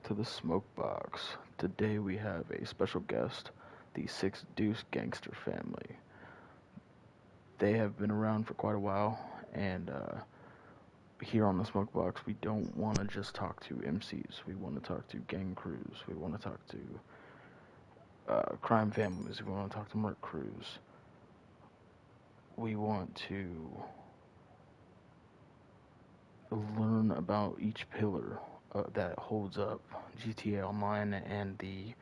to the Smoke Box. Today we have a special guest, the six Deuce Gangster family. They have been around for quite a while, and here on the Smoke Box, we don't want to just talk to MCs. We want to talk to gang crews. We want to talk to crime families. We want to talk to murk crews. We want to learn about each pillar that holds up GTA Online and the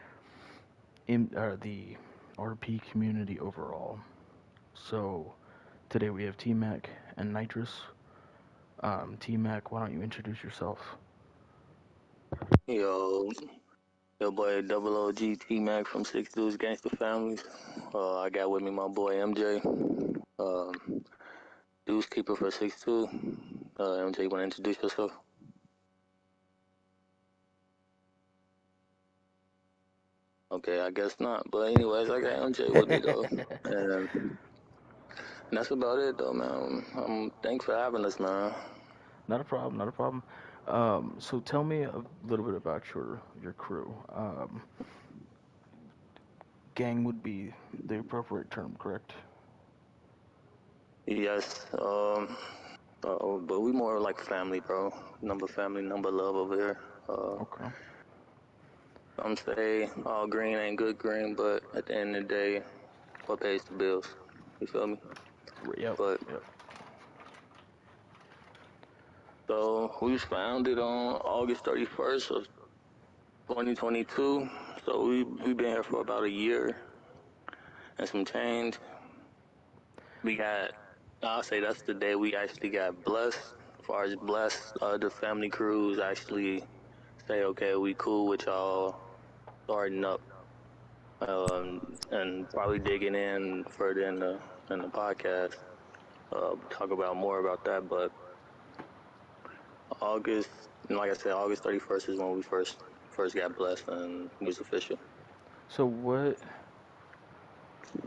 RP community overall. So today we have T Mac and Nitrous. T Mac, why don't you introduce yourself? Yo, your boy Double OG T Mac from Six Deuce Gangster Families. I got with me my boy MJ, um, Deuce Keeper for 6'2". MJ, you want to introduce yourself? Okay, I guess not. But anyways, I got MJ with me though, and that's about it though, man. Thanks for having us, man. Not a problem. Not a problem. So tell me a little bit about your crew. Gang would be the appropriate term, correct? Yes, but we more like family, bro. Number family, number love over here. Okay. Some say all green ain't good green, but at the end of the day, what pays the bills? You feel me? Yep. But Yep. so we was founded on August 31st of 2022. So we been here for about a year and some change. We got, I'll say that's the day we actually got blessed. As far as blessed, the family crews actually say, okay, we cool with y'all starting up, and probably digging in further in the podcast. Talk about more about that, but August, like I said, August 31st is when we first got blessed and it was official. So what?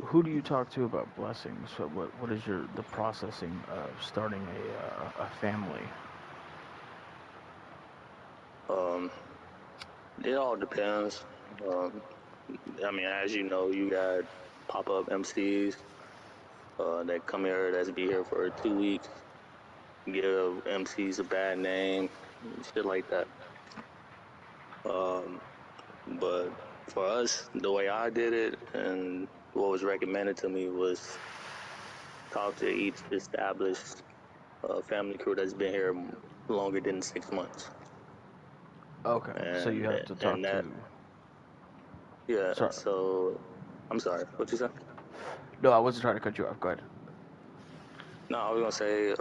Who do you talk to about blessings? So what is the processing of starting a family? Um, it all depends. Um, I mean, as you know, you got pop up MCs that come here, that's be here for 2 weeks, give MCs a bad name, shit like that. Um, but for us, the way I did it and what was recommended to me was talk to each established family crew that's been here longer than 6 months, Okay. So you and have to talk and that to. yeah. Sorry. So I'm sorry, what you say? No, I wasn't trying to cut you off. Go ahead. No, I was gonna say,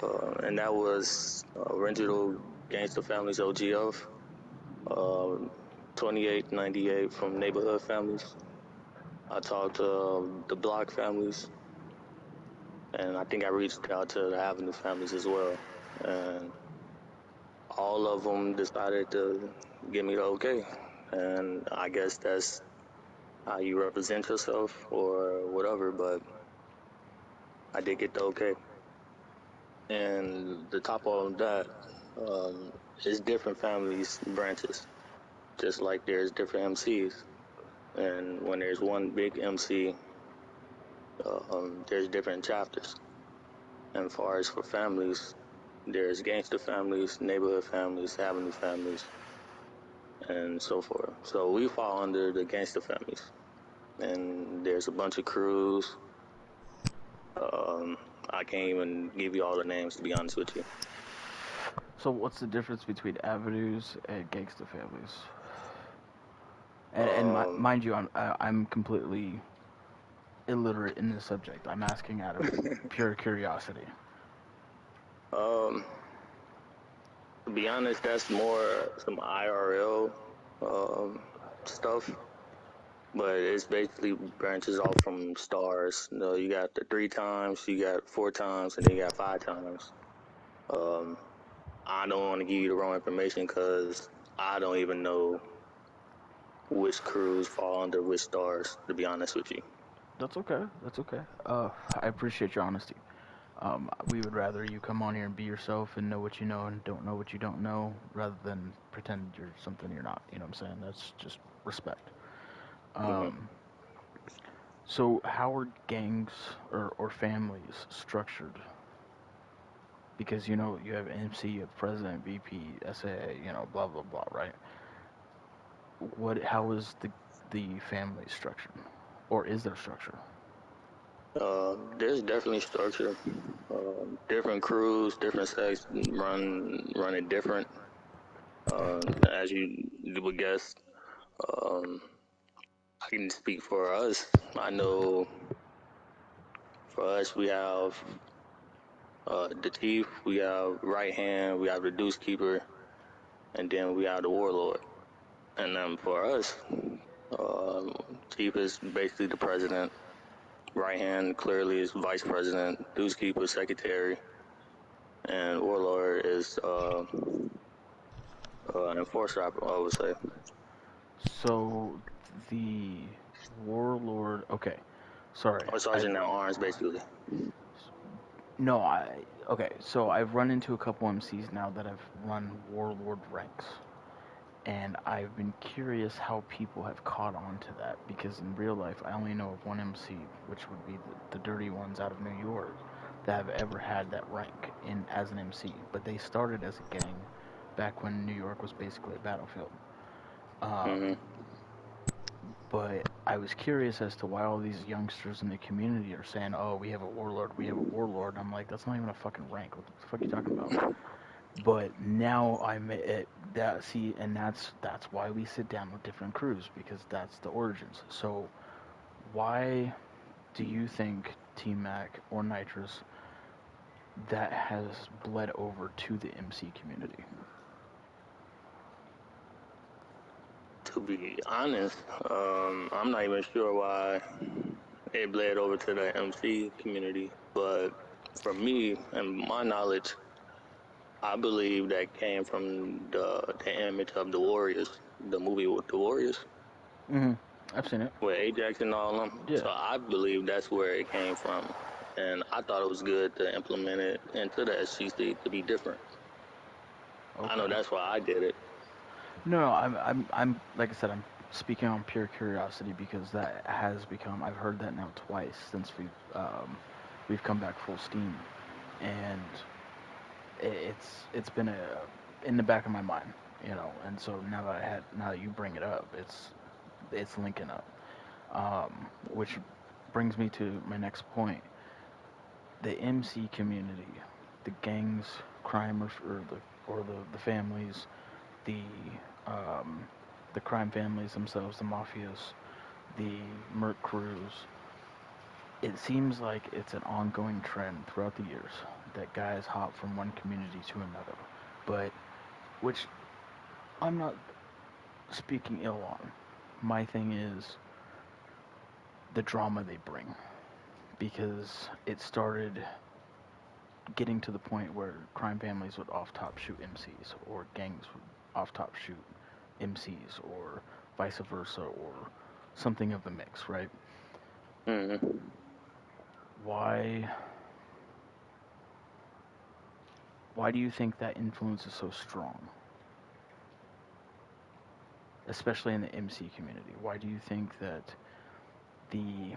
and that was original Gangster Families OGF, 2898 from Neighborhood Families. I talked to the Block families, and I think I reached out to the Avenue families as well, and all of them decided to give me the okay, and I guess that's how you represent yourself or whatever, but I did get the okay. And the top of that um, is different families branches, just like there's different MCs. And when there's one big MC, there's different chapters. And far as for families, there's gangster families, neighborhood families, avenue families, and so forth. So we fall under the gangster families. And there's a bunch of crews. Um, I can't even give you all the names, to be honest with you. So what's the difference between avenues and gangsta families? And Um, mind you, I'm completely illiterate in this subject. I'm asking out of pure curiosity. um, to be honest, that's more some IRL um, stuff, but it's basically branches off from stars. You know, you got the 3 times, you got 4 times, and then you got 5 times. Um, I don't want to give you the wrong information because I don't even know which crews fall under which stars, to be honest with you. That's okay. That's okay. I appreciate your honesty. We would rather you come on here and be yourself and know what you know and don't know what you don't know, rather than pretend you're something you're not. You know what I'm saying? That's just respect. Hmm. Um, so how are gangs or families structured? Because you have MC, you have president, VP, SAA, blah blah blah, right? How is the family structured, or is there structure? There's definitely structure. Different crews, different sects run it different. As you would guess, um, I can speak for us. I know for us we have the chief, we have right hand, we have the deuce keeper, and then we have the warlord. And for us, um, chief is basically the president. Right hand clearly is vice president. Deuce keeper secretary, and warlord is an enforcer. I would say. So the warlord. Okay, sorry. Or sergeant at arms, basically. No, okay. So I've run into a couple MCs now that have run warlord ranks, and I've been curious how people have caught on to that, because in real life I only know of one MC, which would be the dirty ones out of New York, that have ever had that rank in as an MC. But they started as a gang back when New York was basically a battlefield. Hmm. Um, but I was curious as to why all these youngsters in the community are saying, "Oh, we have a warlord, we have a warlord." I'm like, that's not even a fucking rank. What the fuck are you talking about? But now I'm at that see, and that's why we sit down with different crews, because that's the origins. So why do you think Team Mac or Nitrous that has bled over to the MC community? To be honest, I'm not even sure why it bled over to the MC community, but for me and my knowledge, I believe that came from the image of the Warriors, the movie with the Warriors Mm-hmm. I've seen it. with Ajax and all them. Yeah. So I believe that's where it came from, and I thought it was good to implement it into the SGC to be different. I know Okay. that's why I did it. No, I'm like I said, I'm speaking on pure curiosity, because that has become. I've heard that now twice since we've come back full steam, and it's been in the back of my mind, and so now that you bring it up, it's linking up, which brings me to my next point. The MC community, the gangs, crime, or the families, the um, the crime families themselves, the mafias, the merc crews. It seems like it's an ongoing trend throughout the years that guys hop from one community to another, but which I'm not speaking ill on. My thing is the drama they bring, because it started getting to the point where crime families would off top shoot MCs, or gangs would off top shoot MCs, or vice versa, or something of the mix, right? Hmm. Why why do you think that influence is so strong, especially in the MC community? Why do you think that the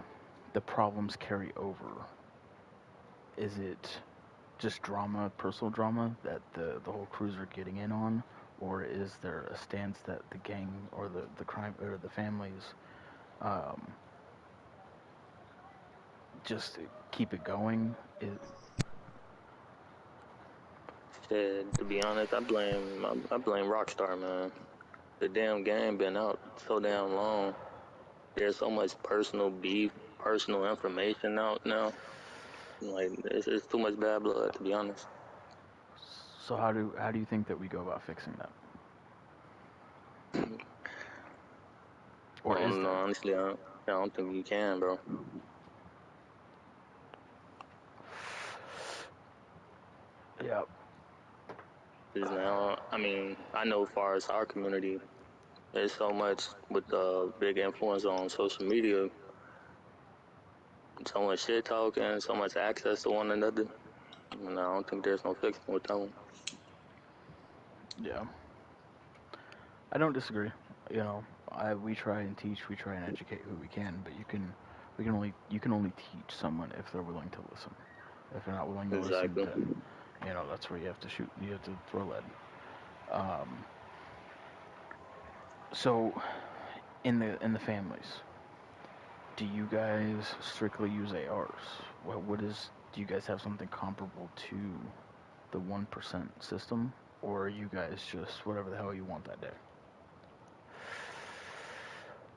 the problems carry over? Is it just drama, personal drama that the whole crews are getting in on, or is there a stance that the gang or the crime or the families um, just keep it going? Shit, to be honest, I blame Rockstar, man. The damn game been out so damn long. There's so much personal beef, personal information out now. Like it's too much bad blood, to be honest. So how do you think that we go about fixing that, I or is don't know, there? honestly. I don't think you can, bro. Yeah. Because now, I mean, I know as far as our community, there's so much with the big influence on social media, so much shit talking, so much access to one another. And I don't think there's no fixing with that one. Yeah, I don't disagree. You know, we try and teach, we try and educate who we can, but you can only teach someone if they're willing to listen. If they're not willing to listen, Exactly. then that's where you have to shoot. You have to throw lead. Um, so in the families, do you guys strictly use ARs? What is? Do you guys have something comparable to the 1% system, or are you guys just whatever the hell you want that day?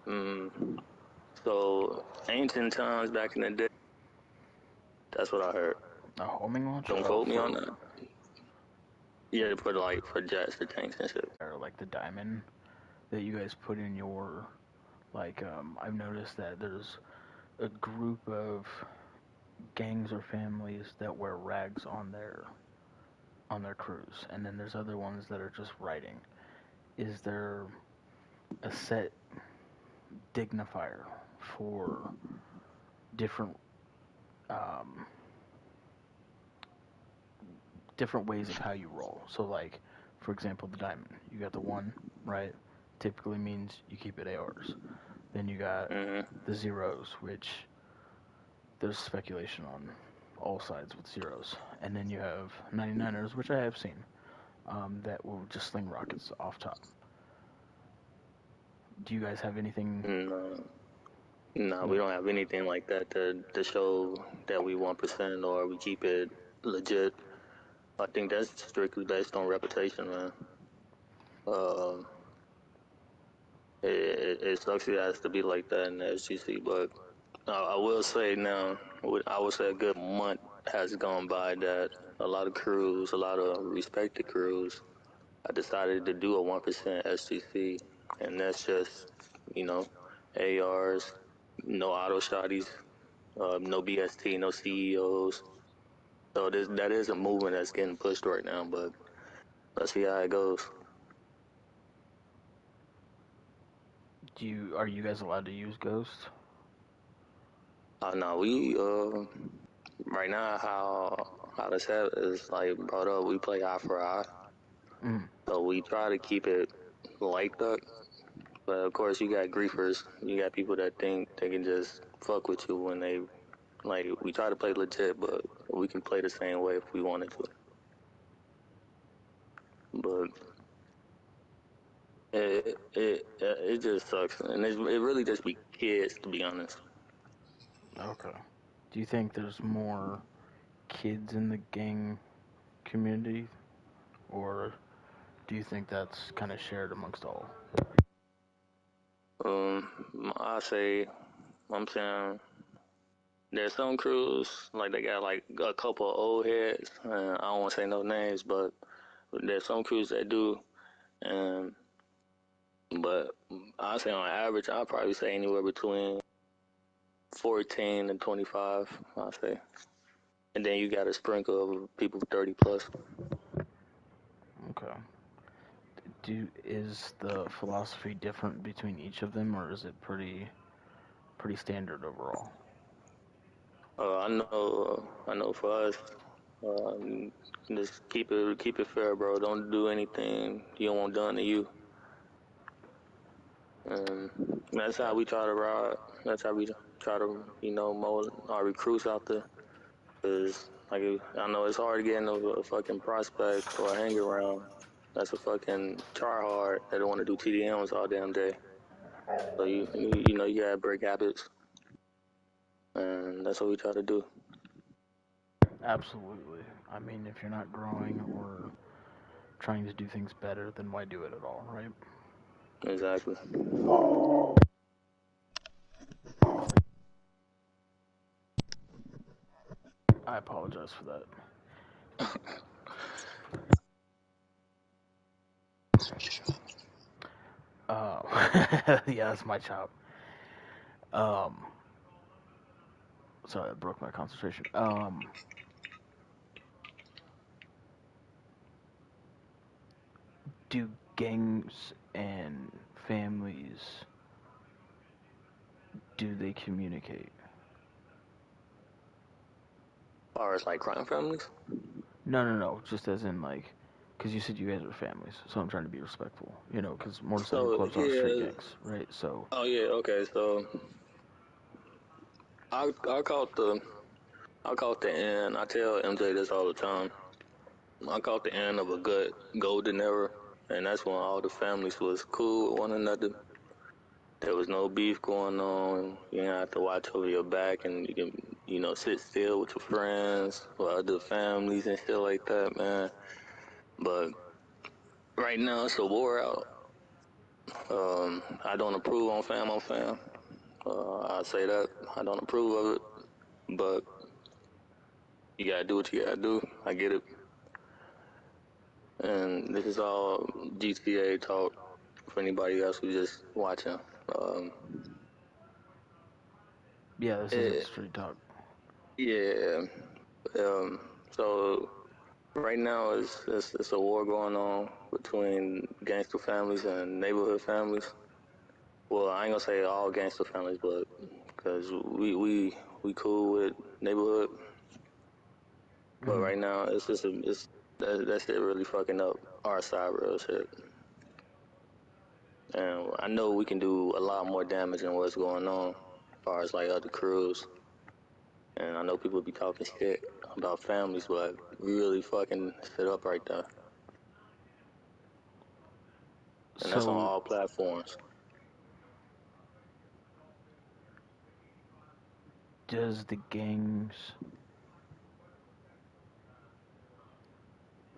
Mm. So ancient times back in the day, that's what I heard. A homing launcher? Don't Oh, quote me on for that. Yeah, for jets, for tanks and shit. or like the diamond that you guys put in your I've noticed that there's a group of gangs or families that wear rags on their crews, and then there's other ones that are just writing. Is there a set dignifier for different um, different ways of how you roll? So like, for example, the diamond. You got the one, right? Typically means you keep it ARs. Then you got Mhm. the zeros, which there's speculation on all sides with zeros. And then you have 99ers, which I have seen, that will just sling rockets off top. Do you guys have anything? No, no, we Like, don't have anything like that to show that we 1% or we keep it legit. I think that's strictly based on reputation, man. Um, it sucks it has to be like that in the SGC, but I will say now, I would say a good month has gone by that a lot of crews, a lot of respected crews, I decided to do a 1% SGC, and that's just, you know, ARs, no auto shotties, no BST, no CEOs. So that is a movement that's getting pushed right now, but let's see how it goes. are you guys allowed to use Ghost? No, we right now how this is like brought up. We play eye for eye, Mm, so we try to keep it like that. But of course, you got griefers. You got people that think they can just fuck with you when they like. We try to play legit, but we can play the same way if we wanted to. But it just sucks, and it really just be kids, to be honest. okay. Do you think there's more kids in the gang community, or do you think that's kind of shared amongst all? I say, I'm saying there's some crews like they got like a couple of old heads. I don't want to say no names, but there's some crews that do. And but I say on average, I'll probably say anywhere between 14 and 25. I say, and then you got a sprinkle of people 30 plus. Okay. Is the philosophy different between each of them, or is it pretty standard overall? I know for us, uh, just keep it fair, bro. Don't do anything you don't want done to you. And that's how Got we try to ride. That's how we try to, mold our recruits out there. Cause like I know it's hard to get into a fucking prospect or a hang around. That's a fucking try hard. They don't want to do TDMs all damn day. So you gotta break habits, and that's what we try to do. Absolutely. I mean, if you're not growing or trying to do things better, then why do it at all, right? Exactly. I apologize for that. Yeah, that's my child. Um, sorry, I broke my concentration. Do gangs and families do they communicate? far as like crime families. No, no, no. Just as in like, because you said you guys are families, so I'm trying to be respectful. You know, because motorcycle So clubs are street yeah. gangs, right? So, Oh yeah. Okay. So I call it the end. I tell MJ this all the time. I call it the end of a good golden era, and that's when all the families was cool with one another. There was no beef going on. You didn't have to watch over your back, and you can, sit still with your friends or other families and shit like that, man. But right now, it's a war out. I don't approve on fam on fam. I say that I don't approve of it, but you gotta do what you gotta do. I get it, and this is all GTA talk for anybody else who's just watching. Um, yeah, this isn't it, street talk. yeah. So right now it's a war going on between gangster families and neighborhood families. Well, I ain't gonna say all gangster families, but because we cool with neighborhood. But Mm-hmm. right now it's just that shit really fucking up our side real shit. And I know we can do a lot more damage than what's going on as far as like other crews. And I know people be talking shit about families, but we really fucking shit up right there. And that's on So, all platforms. does the gangs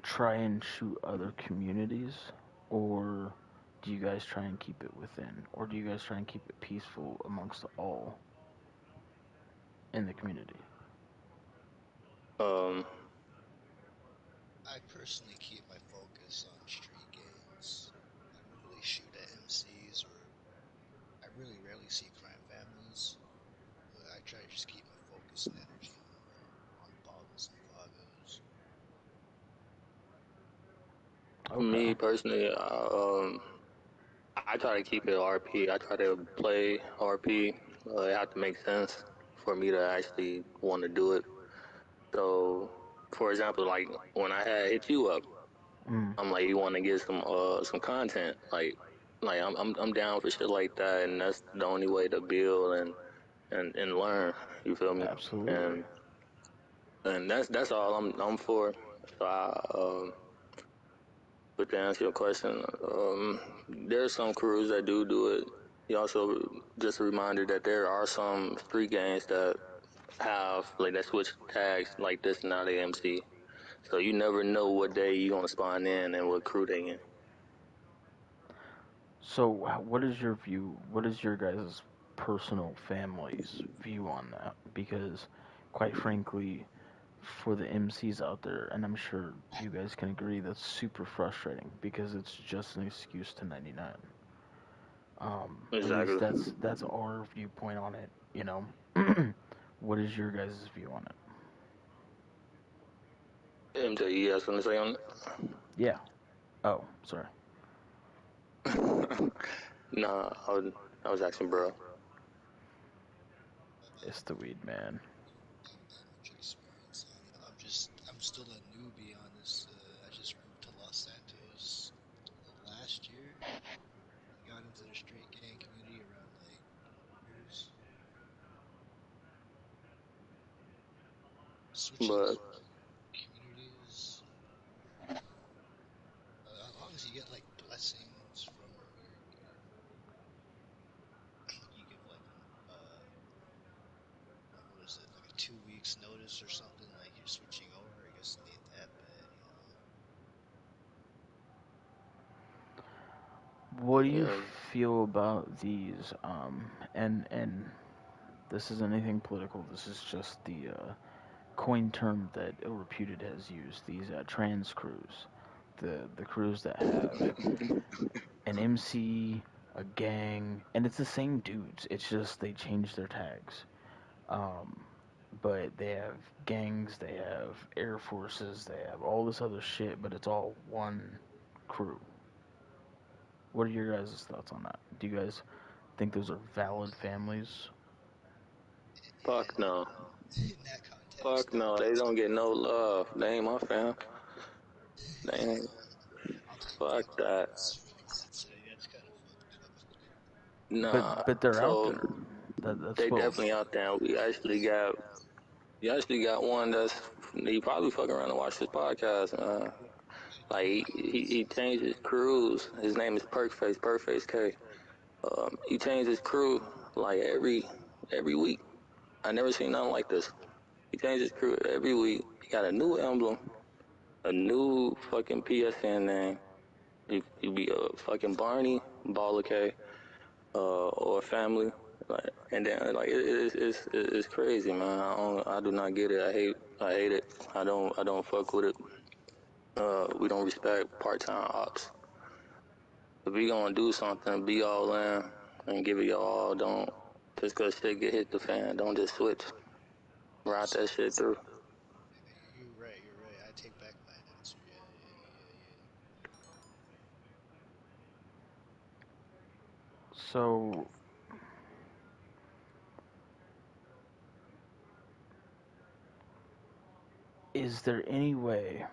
try and shoot other communities, or do you guys try and keep it within, or do you guys try and keep it peaceful amongst all in the community? Um, I personally keep my focus on street gangs. I don't really shoot at MCs or I really rarely see crime families, but I try to just keep my focus and energy on Pablos and Fagos. Okay. Me personally, I try to keep it RP. I try to play RP. It have to make sense for me to actually want to do it. So, for example, like when I had hit you up, Mm, I'm like, you want to get some content, like I'm down for shit like that, and that's the only way to build and learn. You feel me? absolutely. And that's all I'm for. So but to answer your question, there's some crews that do it. You also just a reminder that there are some street gangs that have like that switch tags like this and now they MC. So you never know what day you gonna spawn in and what crew they in. So, what is your view? What is your guys' personal family's view on that? Because, quite frankly, for the MCs out there, and I'm sure you guys can agree, that's super frustrating because it's just an excuse to 99. At least Exactly. that's our viewpoint on it. You know, what is your guys' view on it? MJ, you have something to say on Yeah. Oh, sorry. it? Nah, I was asking, bro. It's the weed man. Not that much experience on it. I'm still a newbie on this. I just moved to Los Santos last year. I got into the street gang community around like years. Switching But communities, as long as you get like blessings from you give like what is it, like a 2 weeks notice or something, like you're switching over. I guess it ain't that bad. What do you yeah, feel about these? And this isn't anything political. This is just the coin term that Reputed has used. These trans crews, the crews that have an MC, a gang, and it's the same dudes. It's just they change their tags. Um, but they have gangs, they have air forces, they have all this other shit, but it's all one crew. What are your guys' thoughts on that? Do you guys think those are valid families? fuck no. In that context, Fuck no, they don't get no love. They ain't my fam. They ain't. I'll take Fuck back my that. words. What you say? That's kind of fucked up. Nah. But they're out So there. That's they what. definitely out there. We actually got one that's he probably fuck around and watch this podcast. Like he changed his crews. His name is Perkface, Perkface K. He changed his crew like every week. I never seen nothing like this. He changed his crew every week. He got a new emblem, a new fucking PSN name. You be a fucking Barney, Baller K, or family. Like, and then like it's crazy, man. I do not get it. I hate it. I don't fuck with it. We don't respect part-time ops. If we gonna do something, be all in and give it your all. Don't just 'cause shit get hit the fan. Don't just switch. Ride that shit through. You're right. You're right. I take back my answer. Yeah, yeah, yeah, yeah. So, is there any way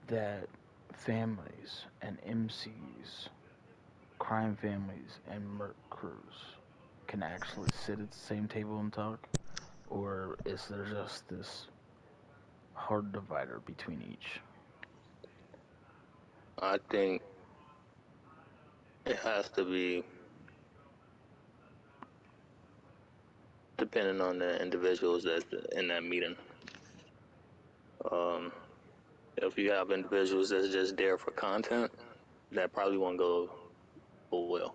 that families and MCs, crime families and merc crews, can actually sit at the same table and talk? Or is there just this hard divider between each? I think it has to be depending on the individuals that's in that meeting. Um, if you have individuals that's just there for content, that probably won't go well.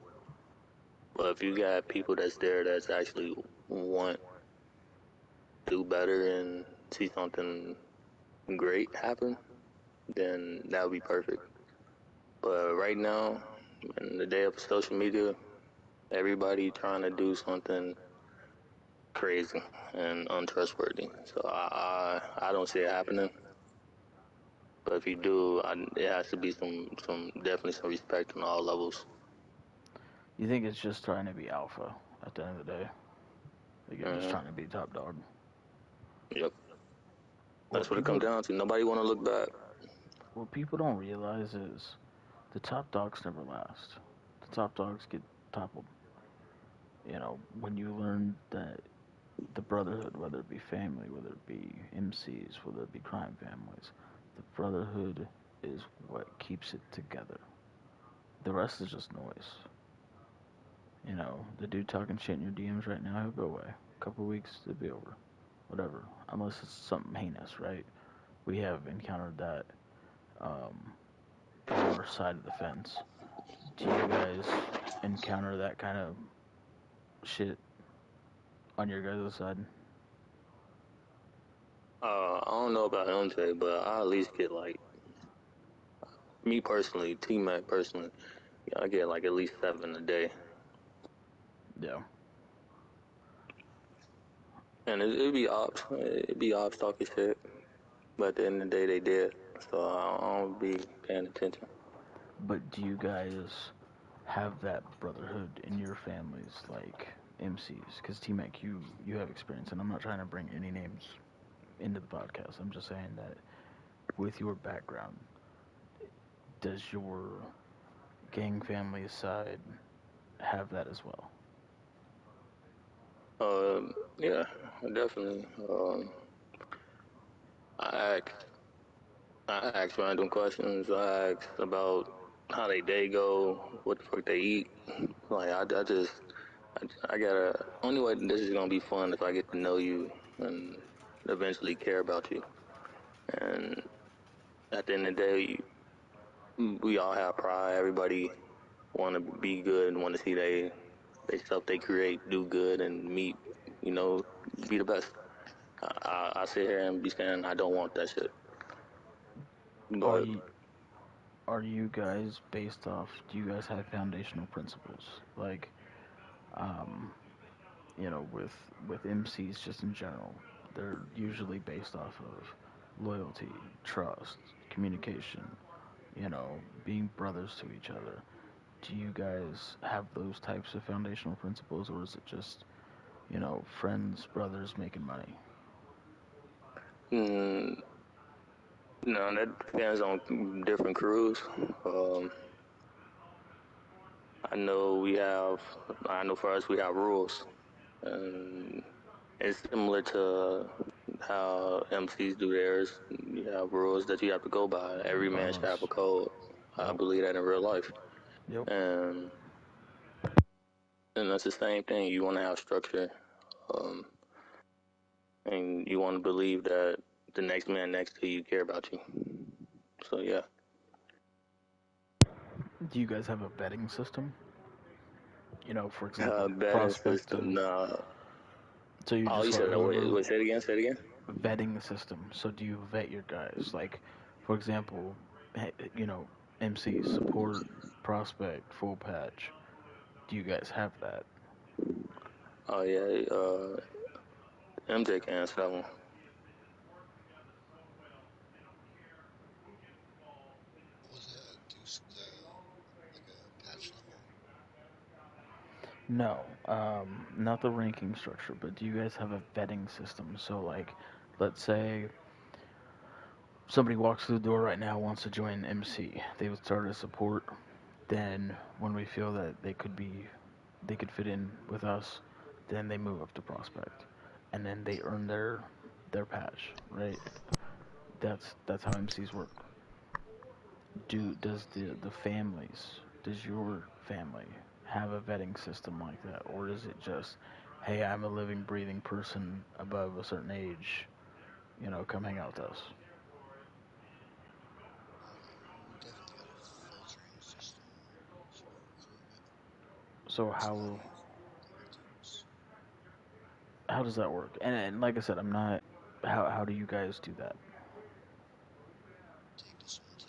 But if you got people that's there that's actually want to do better and see something great happen, then that would be perfect. But right now, in the day of social media, everybody trying to do something crazy and untrustworthy. So I don't see it happening. But if you do, it has to be some definitely some respect on all levels. You think it's just trying to be alpha at the end of the day? Like you're just Hmm. trying to be top dog? Yep, What that's what it people comes down to. Nobody want to look bad. what people don't realize is the top dogs never last. The top dogs get toppled. When you learn that the brotherhood, whether it be family, whether it be MCs, whether it be crime families, the brotherhood is what keeps it together. The rest is just noise. The dude talking shit in your DMs right now, he'll go away. A couple weeks, it'll be over. Whatever. Unless it's something heinous, right? We have encountered that um, on our side of the fence. Do you guys encounter that kind of shit on your guys' side? I don't know about MJ, but I at least get like me personally, T Mac personally, I get like at least 7 a day, Yeah. and it be ops talking shit. But at the end of the day, they dead, so I don't be paying attention. But do you guys have that brotherhood in your families, like MCs? Because T Mac, you have experience, and I'm not trying to bring any names into the podcast. I'm just saying that with your background, does your gang family side have that as well? Yeah, definitely. I ask, I ask random questions. I ask about how they day go, what the fuck they eat. Like I gotta. Only way this is gonna be fun if I get to know you and eventually care about you. And at the end of the day, we all have pride. Everybody want to be good and want to see they stuff they create do good and meet, you know, be the best. I sit here and be saying I don't want that shit, Are but you are you guys based off? Do you guys have foundational principles like um, with MCs just in general? They're usually based off of loyalty, trust, communication, being brothers to each other. Do you guys have those types of foundational principles, or is it just, friends, brothers making money? Mm, no, that depends on different crews. Um, I know we have. I know for us we have rules, and it's similar to how MCs do theirs. You have rules that you have to go by. Every man should have a Us. code. I Yep. believe that in real life, Yep. and that's the same thing. You want to have structure, um, and you want to believe that the next man next to you care about you. So yeah, Do you guys have a vetting system? For example, betting system. prospective. Nah. So you Oh, just you let said that. whoever Wait, say it again. Say it again. vetting system. So do you vet your guys? Like, for example, you know, MC support, prospect, full patch. Do you guys have that? Oh yeah. MJ can answer that one. What was that? Deuce, like a patch level? No, not the ranking structure, but do you guys have a vetting system? So, like, let's say somebody walks through the door right now wants to join MC. They would start as support. Then, when we feel that they could fit in with us, then they move up to prospect, and then they earn their patch, right? That's how MCs work. Does the families, does your family have a vetting system like that, or is it just, hey, I'm a living, breathing person above a certain age, come hang out with us? We definitely got a filtering system for recruitment. So Somebody teams how does that work? And like I said, I'm not. How do you guys do that? take this one, T.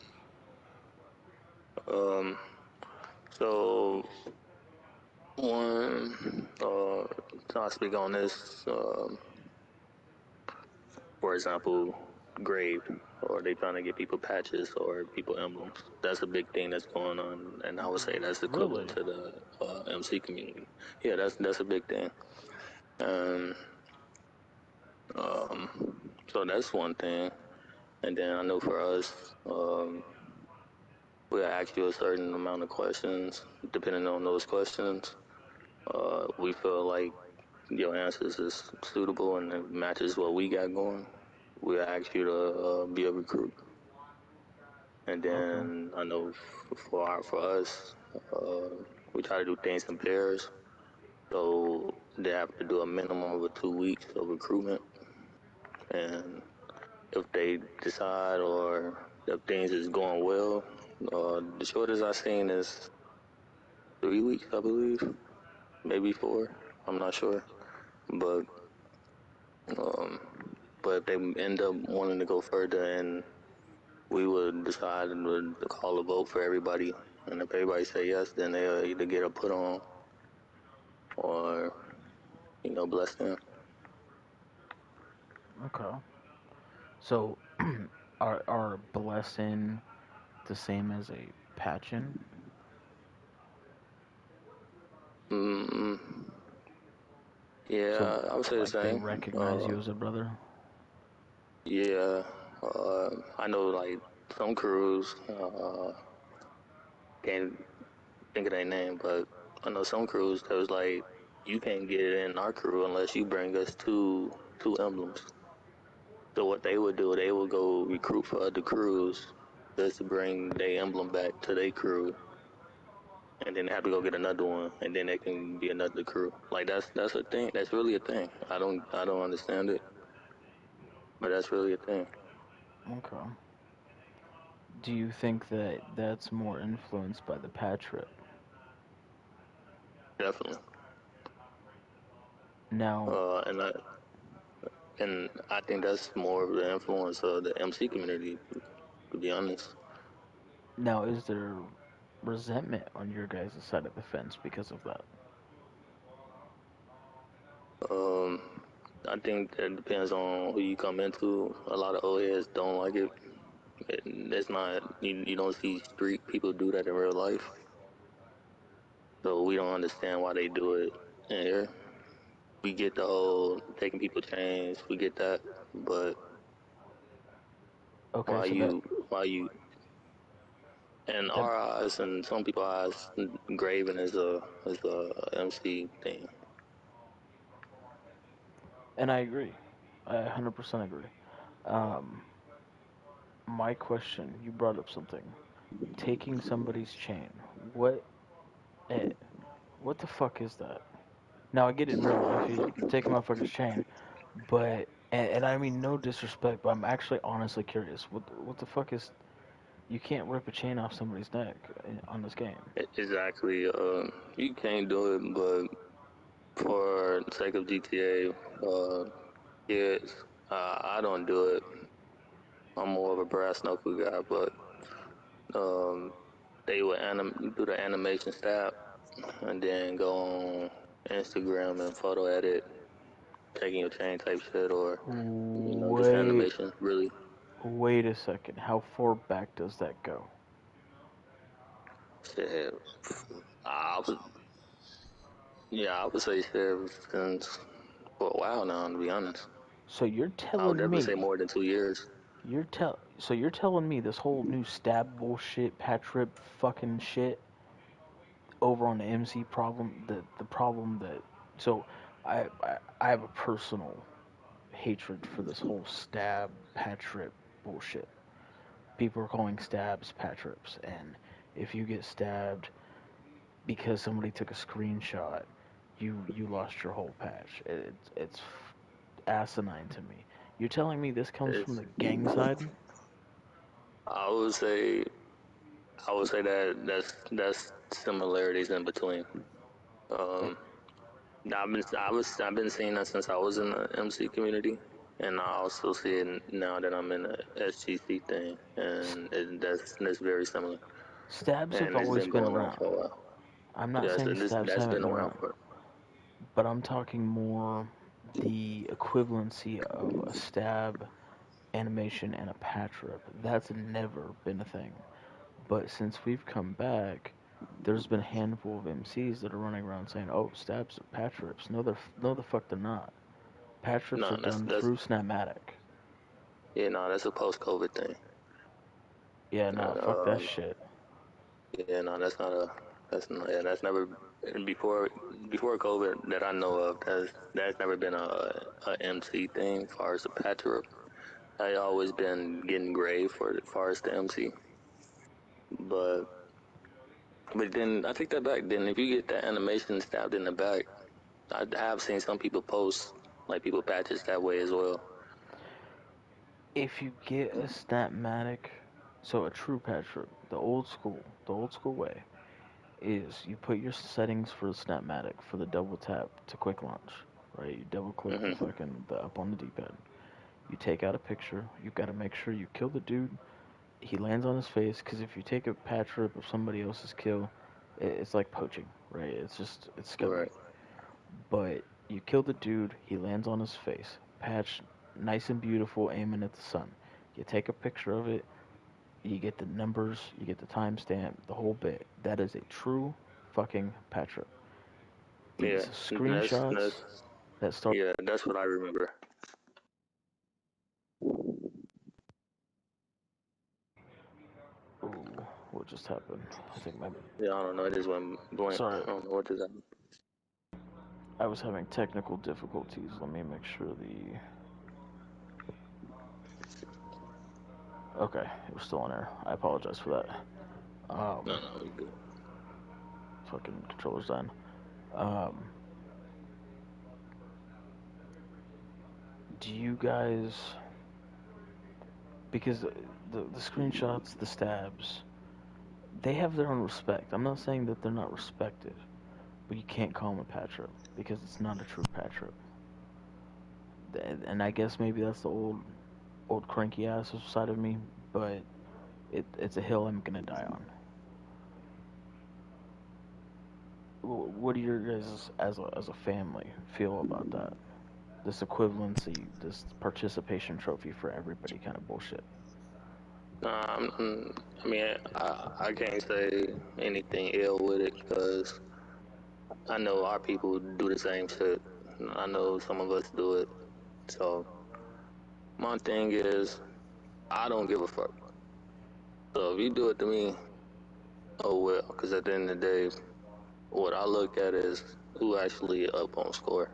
Um. So one. So I speak on this. For example, grave, or they trying to get people patches or people emblems. That's a big thing that's going on, and I would say that's equivalent Really? to the MC community. Yeah, that's a big thing. And um, so that's one thing. And then I know for us, we'll ask you a certain amount of questions. Depending on those questions, we feel like your answers is suitable and it matches what we got going. We'll ask you to be a recruit. And Okay. then I know for us, we try to do things in pairs. So they have to do a minimum of 2 weeks of recruitment. And if they decide or if things is going well, the shortest I've seen is 3 weeks, I believe, maybe 4. I'm not sure, but um, but if they end up wanting to go further, and we would decide and would call a vote for everybody, and if everybody say yes, then they'll either get a put on or bless them. Okay. So, are blessing the same as a patchin? mm So, Yeah, I would say the like they same. recognize you as a brother? Yeah, I know like some crews can't think of their name, but I know some crews that was like, you can't get in our crew unless you bring us two emblems. So what they would do, they would go recruit for other crews just to bring their emblem back to their crew, and then they have to go get another one, and then they can be another crew. Like that's a thing. That's really a thing. I don't understand it, but that's really a thing. Okay. Do you think that that's more influenced by the patch rip? Definitely. Now, And I think that's more of the influence of the MC community, to be honest. now is there resentment on your guys' side of the fence because of that? Um, I think that depends on who you come into. A lot of old heads don't like it. It's not you don't see street people do that in real life, so we don't understand why they do it in here. We get the whole taking people chains, we get that, but Okay, While so that, you, in that our eyes and some people's eyes, graving is a MC thing. and I agree. I 100% agree. Um, my question, you brought up something. Taking somebody's chain. What eh, what the fuck is that? Now I get it in real life, you take a motherfucker's chain, but and I mean no disrespect, but I'm actually honestly curious. What the fuck is, you can't rip a chain off somebody's neck on this game. Exactly. You can't do it, but for the sake of GTA, kids, I don't do it. I'm more of a brass knuckle guy, but um, they would do the animation stab and then go on Instagram and photo edit, taking your chain type shit, or just Wait, animation. Really, wait a second. How far back does that go? shit. I would, Generation. yeah, I would say shit since for a while now. To be honest, So you're I would telling definitely say me, more than 2 years. so you're telling me this whole new stab bullshit, patch rip fucking shit over on the MC problem, the problem that, so I have a personal hatred for this whole stab patch rip bullshit. People are calling stabs patch rips, and if you get stabbed because somebody took a screenshot, you lost your whole patch. It's asinine to me. You're telling me this comes from It's, the gang side? I would say that's similarities in between. It, Um, I've been seeing that since I was in the MC community, and I also see it now that I'm in the SGC thing, and that's very similar, stabs have and it's always been been going on around. for a while. I'm not Yes, saying and stabs that's haven't been been around around, for. but I'm talking more the equivalency of a stab animation and a patch rip. That's never been a thing. But since we've come back, there's been a handful of MCs that are running around saying, "Oh, stabs are patch rips." No, the fuck they're not. Patch rips No, are done that's through Snapmatic. yeah, no, that's a post-COVID thing. Yeah, nah, And, fuck that shit. yeah, no, that's never before before COVID that I know of. That's never been a MC thing as far as the patch up. I always been getting grave for as far as the MC. But then I take that back. Then if you get that animation stabbed in the back, I have seen some people post like people patches that way as well. If you get a Snapmatic, so a true patch rip, the old school way is you put your settings for the Snapmatic for the double tap to quick launch, right? You double click the Hmm. fucking the up on the D-pad. You take out a picture. You got to make sure you kill the dude. He lands on his face because if you take a patch rip of somebody else's kill, it's like poaching, right? It's scummy. Right. But you kill the dude. He lands on his face. Patch, nice and beautiful, aiming at the sun. You take a picture of it. You get the numbers. You get the timestamp. The whole bit. That is a true fucking patch rip. Yeah. These That's screenshots that start. yeah. That's what I remember. Ooh, what just happened? I think my. Yeah. I don't know. It just went blank. Sorry, I don't know what just happened. I was having technical difficulties. Let me make sure the. Okay, it was still on air. I apologize for that. No, Um, no, we good. fucking controller's done. Um, do you guys, because the screenshots, the stabs, they have their own respect. I'm not saying that they're not respected, but you can't call them a patch rip because it's not a true patch rip. And I guess maybe that's the old cranky ass side of me, but it's a hill I'm gonna die on. What do your guys as a family feel about that? This equivalency, this participation trophy for everybody kind of bullshit. I mean, I can't say anything ill with it because I know our people do the same shit. I know some of us do it. So my thing is, I don't give a fuck. So if you do it to me, oh well. Because at the end of the day, what I look at is who actually up on score.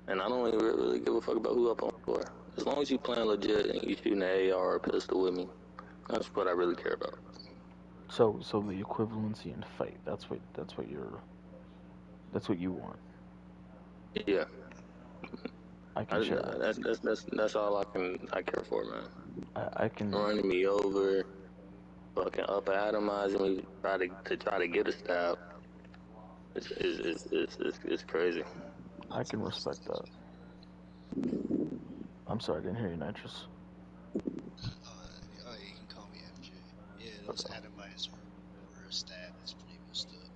And I don't even really give a fuck about who up on score. As long as you playing legit and you shooting an AR or a pistol with me, that's what I really care about. So the equivalency in fight. That's what you want. Yeah, I can share that. that's all I care for, man. I can. Running me over, fucking up atomizing me, try to get a stab. It's crazy. I can respect that. I'm sorry, I didn't hear you, Nitrous. Oh, you can call me MJ. Yeah, those atomizer over a stab is pretty messed up.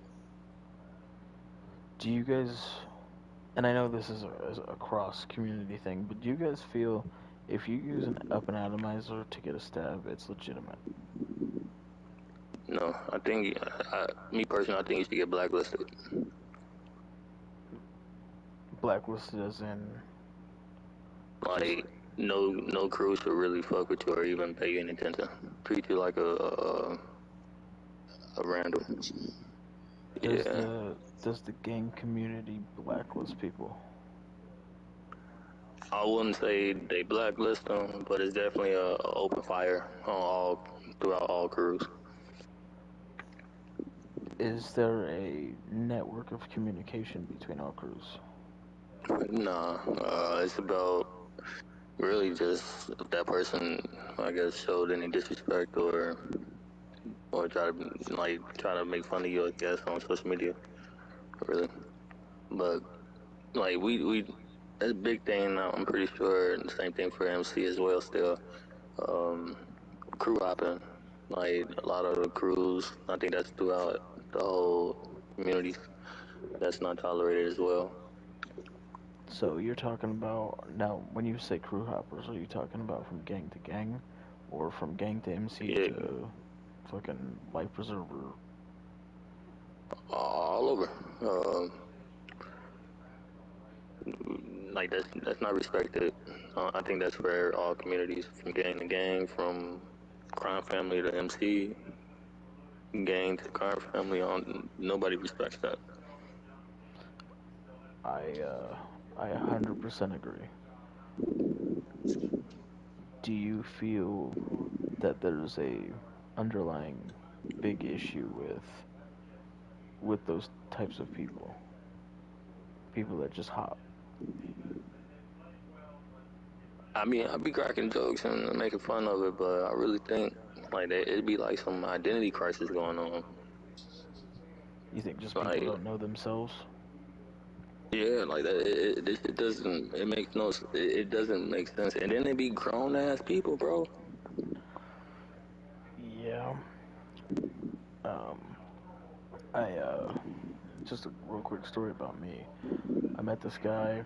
Do you guys, and I know this is a cross community thing, but do you guys feel if you use an atomizer to get a stab, it's legitimate? No, I think, me personally, I think you should get blacklisted. Blacklisted as in just Like, no crew should really fuck with you or even pay you any attention. Treat you like a random. does Yeah. the gang community blacklist people? I wouldn't say they blacklist them, but it's definitely a open fire on all throughout all crews. Is there a network of communication between all crews? Nah, it's about really just if that person, I guess, showed any disrespect or try to make fun of you, I guess, on social media, really. But like we that's a big thing now. I'm pretty sure and the same thing for MC as well. Still, um, crew hopping, like a lot of the crews. I think that's throughout the whole community. That's not tolerated as well. So you're talking about now when you say crew hoppers, are you talking about from gang to gang, or from gang to MC Yeah, to fucking life preserver? all over. Um, like that's not respected. I think that's for all communities, from gang to gang, from crime family to MC, gang to crime family. On nobody respects that. I uh, I 100% agree. Do you feel that there's a underlying big issue with those types of people? People that just hop. I mean, I be cracking jokes and making fun of it, but I really think like it'd be like some identity crisis going on. You think just people Like, don't know themselves? yeah, like that. It doesn't. It makes no. It doesn't make sense. And then they be grown ass people, bro. Yeah. Um, I just a real quick story about me. I met this guy.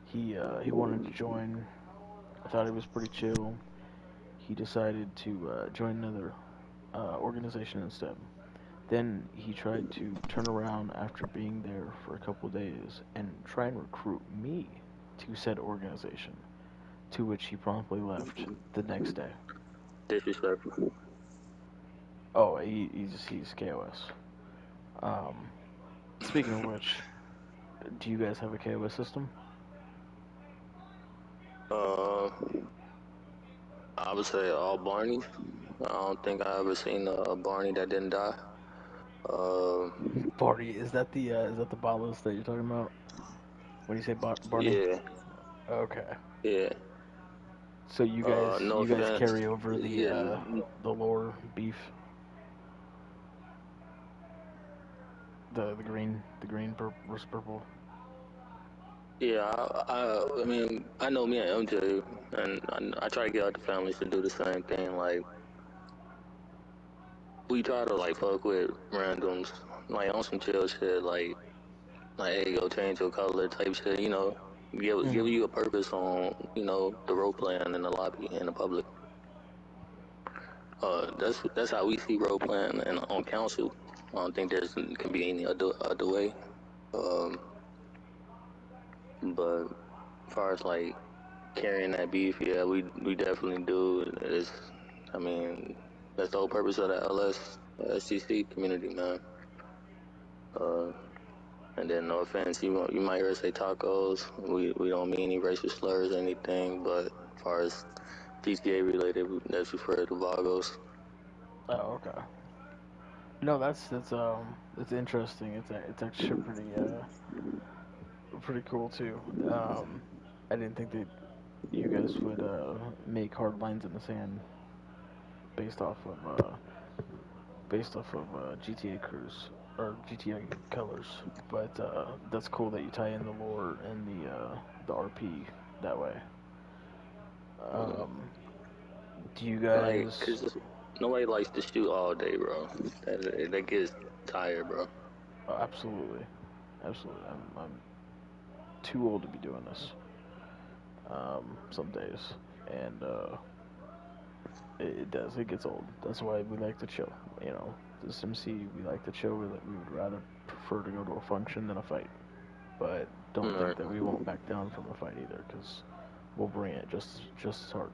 He wanted to join. I thought he was pretty chill. He decided to join another organization instead. Then he tried to turn around after being there for a couple of days and try and recruit me to said organization, to which he promptly left the next day. Disrespectful. Oh, he's KOS. Um, Speaking of which, do you guys have a KOS system? Uh, I would say all Barneys. I don't think I ever seen a Barney that didn't die. Uh, Barney, is that the bot that you're talking about when you say Barney? yeah, Okay. yeah. So No you guys offense. carry over Yeah, the lore beef, the green versus purple. yeah. I mean, I know me and MJ, and I try to get other families to do the same thing. Like, we try to like fuck with randoms, like on some chill shit, like hey, go change your color type shit. Give Mm. you a purpose on the role playing in the lobby in the public. That's how we see role playing and on council. I don't think there's can be any other way. Um, but as far as like carrying that beef. Yeah, we definitely do. I mean, that's the whole purpose of the SCC community, man. Uh, and then no offense, you might hear us say tacos. We don't mean any racial slurs or anything, but as far as GTA related, that's referred to Vagos. Oh, okay. No, that's interesting. It's actually pretty cool too. I didn't think that you guys would make hard lines in the sand based off of GTA crews or GTA colors, but that's cool that you tie in the lore and the RP that way. Um, do you Like, guys? cause nobody likes to shoot all day, bro. That gets tired, bro. Oh, absolutely, absolutely. I'm too old to be doing this. Some days, and it does. It gets old. That's why we like to chill. You know, this MC we like to chill. We would rather prefer to go to a function than a fight. But don't think Right. that we won't back down from a fight either, because we'll bring it just as hard.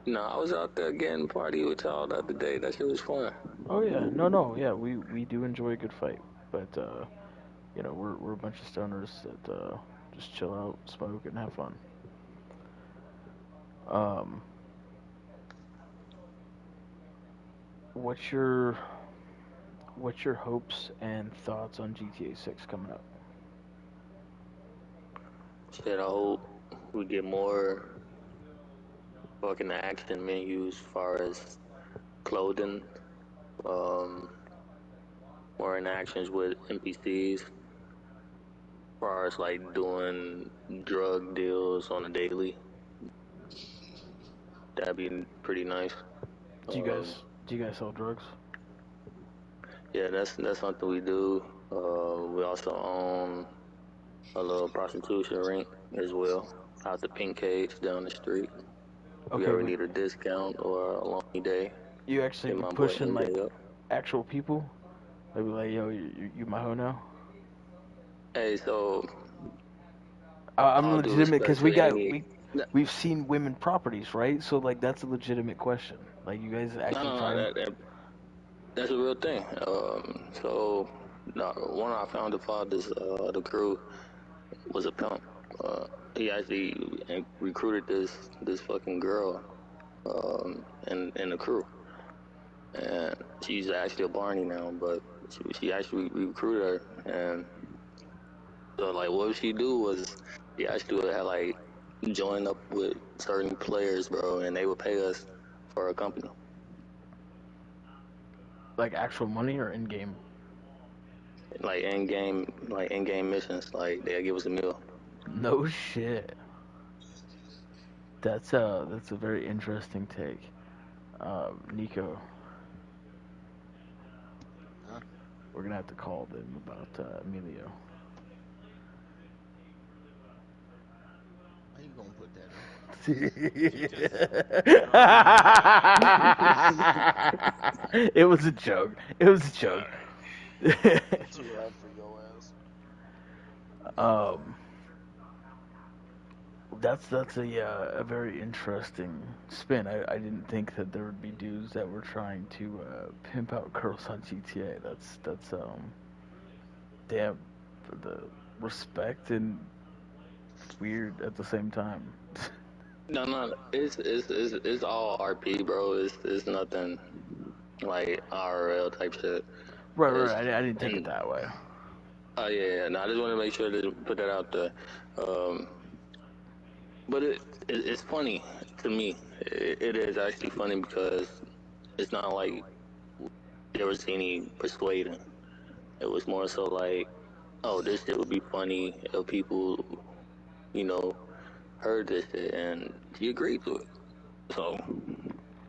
No, I was out there getting party with y'all the other day. That shit was fun. Oh yeah, no, yeah, we do enjoy a good fight, but you know we're a bunch of stoners that just chill out, smoke, and have fun. Um, what's your what's your hopes and thoughts on GTA 6 coming up? Shit, I hope we get more fucking action menus as far as clothing, um, more interactions with NPCs, as far as like doing drug deals on a daily. That'd be pretty nice. Do you Um, guys do you guys sell drugs? yeah, that's something we do. We also own a little prostitution ring as well, out the Pink Cage down the street. If you Okay, ever but need a discount or a long day, you actually hit be my boy pushing like MJ up. actual people? They be like, yo, you my hoe now? Hey, so I'm all due legitimate respect because to any, we've seen women properties, right? So like that's a legitimate question. Like you guys no, actually no, try no, and that's a real thing. So no, one of our founder fathers, the crew was a pimp. Uh, he actually recruited this fucking girl, in the crew, and she's actually a Barney now, but she actually recruited her, and so like what she do was she actually would have like join up with certain players, bro, and they would pay us for a company. like actual money or in game. Like in game missions, like they'll give us a meal. No shit. That's a very interesting take. Nico, Huh? we're gonna have to call them about Emilio. How you gonna put that on? It was a joke. It was a joke. Alright. Too loud for your ass. um, that's a very interesting spin. I didn't think that there would be dudes that were trying to pimp out girls on GTA. That's damn the respect and weird at the same time. No, no, it's all RP, bro. It's nothing like IRL type shit. It's I didn't take it and that way. oh yeah, yeah. No, I just want to make sure to put that out there. Um, but it's funny to me. It is actually funny because it's not like there was any persuading. It was more so like, oh, this shit would be funny if people, you know, heard this shit and he agreed to it. So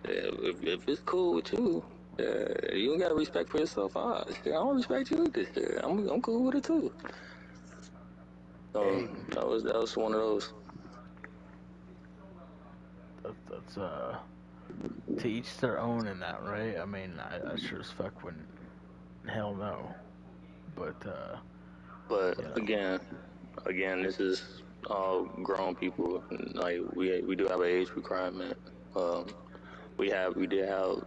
if it's cool with you, you don't got respect for yourself. Shit, I don't respect you with this shit. I'm cool with it too. So Hey, that was one of those. that's to each their own in that, right? I mean, I sure as fuck wouldn't. Hell no. But But you know, again, this is all grown people. Like we do have an age requirement. Um, we did have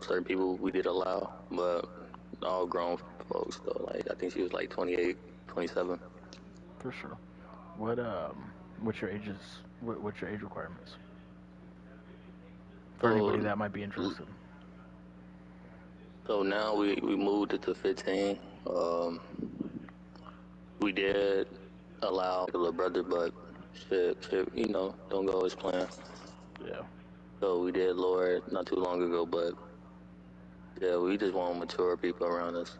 certain people we did allow, but all grown folks though. Like I think she was like 28, 27. For sure. What what's your ages? What's your age requirements for anybody So that might be interested? so now we moved it to 15. Um, we did allow a little brother, but shit, don't go as planned. Yeah, So we did lower it not too long ago, but yeah, we just want mature people around us,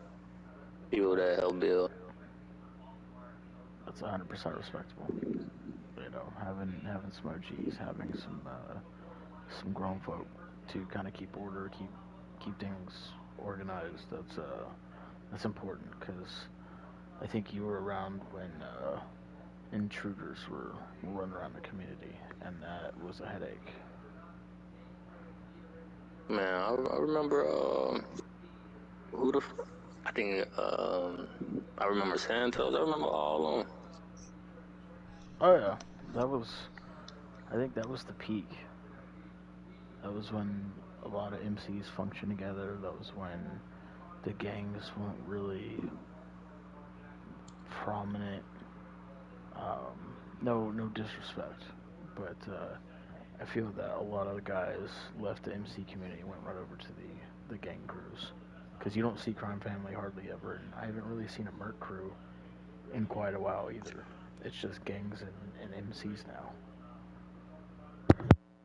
people that help build. that's 100% respectable. You know, having some OGs, having some grown folk to kind of keep order, keep things organized. That's important because I think you were around when intruders were running around the community, and that was a headache. Man, I remember who the I think I remember Santos. I remember all of them. Oh yeah, that was. I think that was the peak. That was when a lot of MCs functioned together. That was when the gangs weren't really prominent. No disrespect, but I feel that a lot of the guys left the MC community and went right over to the gang crews. Because you don't see Crime Family hardly ever, and I haven't really seen a Merc crew in quite a while either. It's just gangs and MCs now,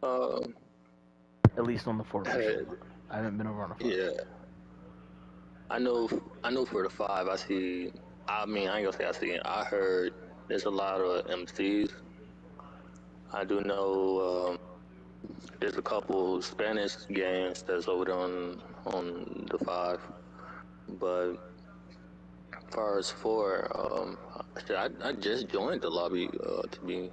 Um, at least on the formation. I haven't been over on the five. yeah, I know. I know for the five, I see. I mean, I ain't gonna say I see. I heard there's a lot of MCs. I do know there's a couple Spanish gangs that's over there on the five, but as far as four, I just joined the lobby to be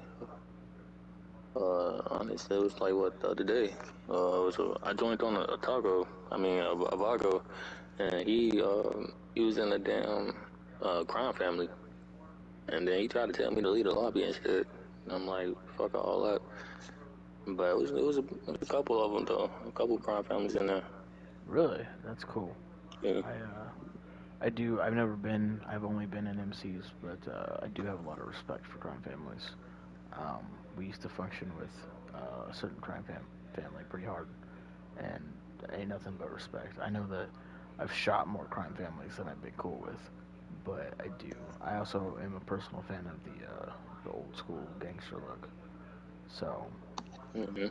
honest. It was like what the other day. I joined on a taco. I mean a Vago, and he was in a damn crime family, and then he tried to tell me to leave the lobby and shit. And I'm like, fuck all that. But it was a couple of them though, a couple crime families in there. Really, that's cool. Yeah. I do. I've never been. I've only been in MCs, but I do have a lot of respect for crime families. Um, we used to function with a certain family pretty hard, and ain't nothing but respect. I know that I've shot more crime families than I've been cool with, but I do. I also am a personal fan of the old school gangster look. So, Mm-hmm.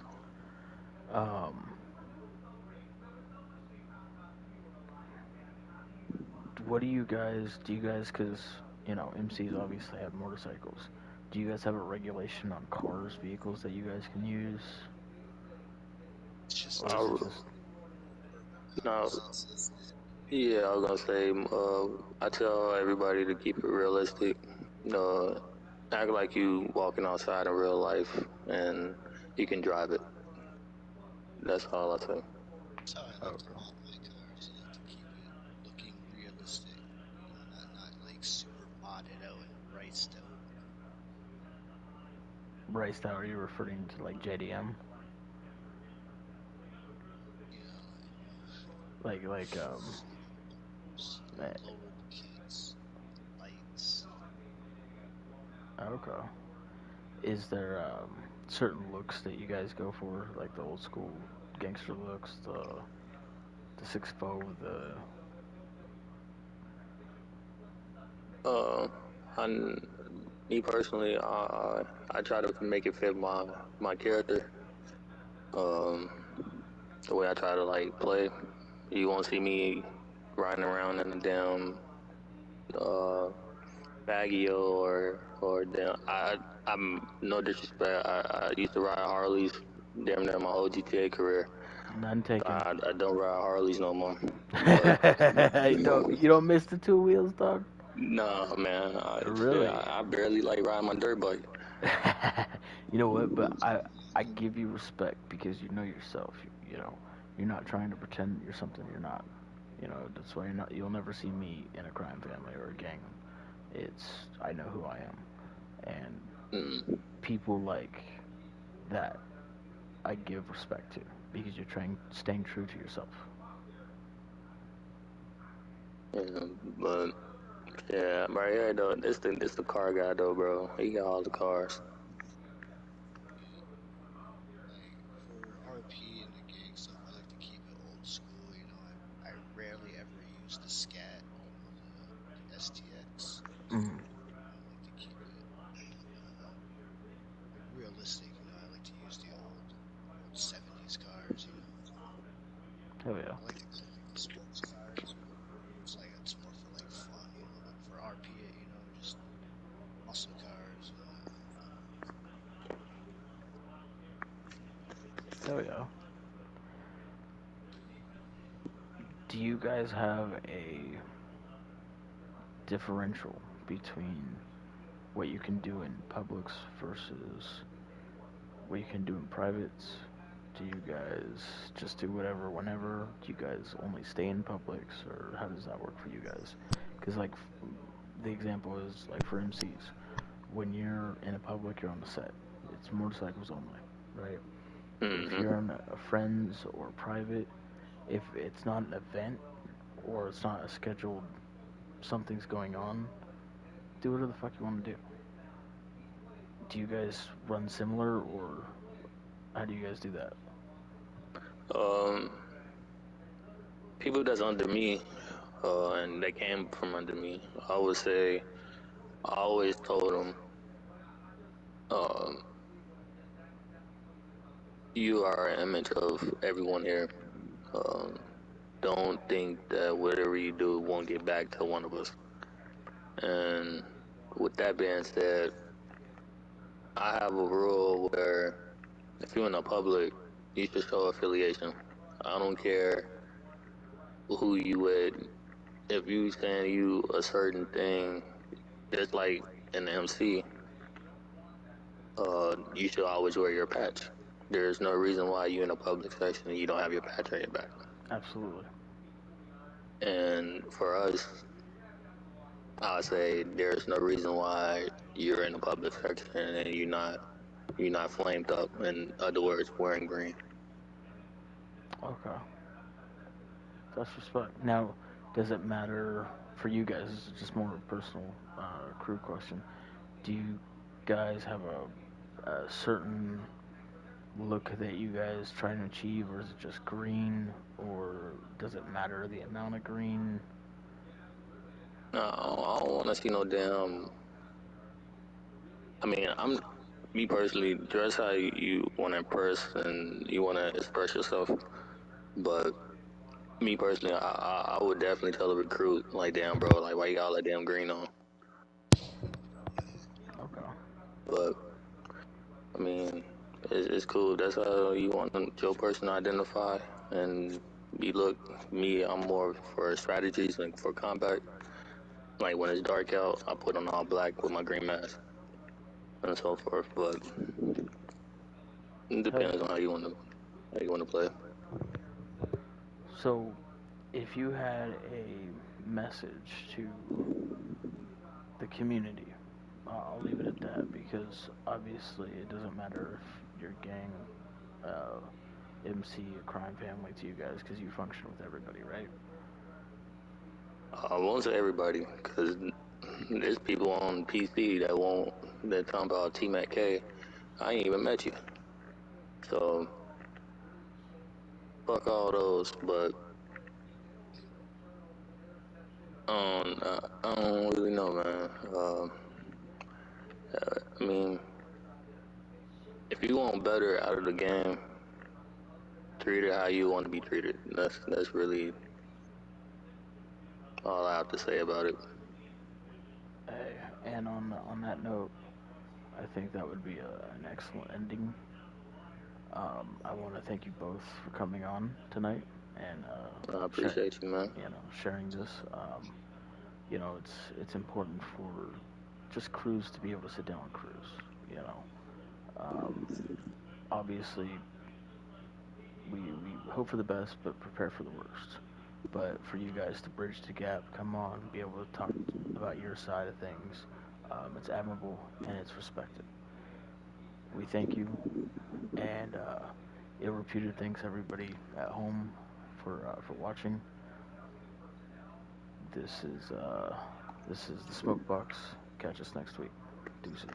um, what do you guys, because, you know, MCs obviously have motorcycles. Do you guys have a regulation on cars, vehicles that you guys can use? It's just Or is it Uh, just, verbal no, conversations. yeah, I was gonna say, I tell everybody to keep it realistic. Uh, Act like you walking outside in real life, and you can drive it. That's all I say. That's how I oh, like to okay. build my cars. I like to keep it looking realistic. You know, not like super modded out and riced out. Bryce, how are you referring to like JDM? Yeah, Like, photos, eh, lowered kits, lights. okay. Is there certain looks that you guys go for, like the old school gangster looks, the 6'4", Uh, I, me personally, I try to make it fit my character. Um, the way I try to like play, you won't see me riding around in a damn uh Baggio or damn. I'm no disrespect. I used to ride Harleys damn near my whole GTA career. none taken. I don't ride Harleys no more. But You don't miss the two wheels, dog. nah, man, Really? I barely like riding my dirt bike. You know what? But I give you respect because you know yourself. You know, you're not trying to pretend you're something you're not. You know, that's why you'll never see me in a crime family or a gang. It's I know who I am, and Mm. People like that I give respect to because you're staying true to yourself. Yeah, but yeah, right here though, this the car guy though, bro. He got all the cars. Yeah. Like for RP and the gang stuff, I like to keep it old school. I rarely ever use the scat. The STX. Mm, I like to keep it like realistic. I like to use the old '70s cars. hell yeah, I like to clip the sports cars, but it's more for like fun. But for RP it, just muscle cars and hell yeah. Do you guys have a differential between what you can do in publics versus what you can do in privates? Do you guys just do whatever whenever? Do you guys only stay in publics, or how does that work for you guys? Because like the example is like for MCs, when you're in a public, you're on the set. It's motorcycles only, right? If Hmm. you're in a friends or private, if it's not an event or it's not a scheduled something's going on, do whatever the fuck you want to do. Do you guys run similar, or how do you guys do that? Um, People that's under me, and they came from under me. I would say I always told them, um, you are an image of everyone here. Um, don't think that whatever you do won't get back to one of us. And with that being said, I have a rule where if you're in the public, you should show affiliation. I don't care who you with. If you saying you a certain thing, just like an MC, you should always wear your patch. There's no reason why you in a public section and you don't have your patch on your back. Absolutely. And for us, I would say there's no reason why you're in a public section and you're not flamed up. In other words, wearing green. Okay, that's respect. Now, does it matter for you guys? This is just more of a personal crew question. Do you guys have a certain look that you guys try to achieve, or is it just green, or does it matter the amount of green? No, I don't want to see no damn. I mean, I'm me personally. Dress how you want to impress and you want to express yourself. But me personally, I would definitely tell a recruit like, damn, bro, like why you got all that damn green on? Okay. But I mean, it's cool. That's how you want your person to identify. And you look, me, I'm more for strategies and for combat. Like when it's dark out, I put on all black with my green mask and so forth. But it Hell depends yeah. on how you want to play. So, if you had a message to the community, I'll leave it at that because obviously it doesn't matter if you're gang, uh, MC, a crime family to you guys because you function with everybody, right? I won't say everybody, because there's people on PC that talking about T Mac K. I ain't even met you. So, fuck all those. But, I don't really know, man. I mean, if you want better out of the game, treat it how you want to be treated. That's really all I have to say about it. Hey, and on that note, I think that would be an excellent ending. I want to thank you both for coming on tonight and I appreciate you, man. sharing this. It's important for just crews to be able to sit down and cruise. You know, um, obviously we hope for the best, but prepare for the worst. But for you guys to bridge the gap, come on, be able to talk about your side of things, it's admirable and it's respected. We thank you, and Reputed thanks everybody at home for watching. This is uh, this is the Smoke Box. Catch us next week. Deuces.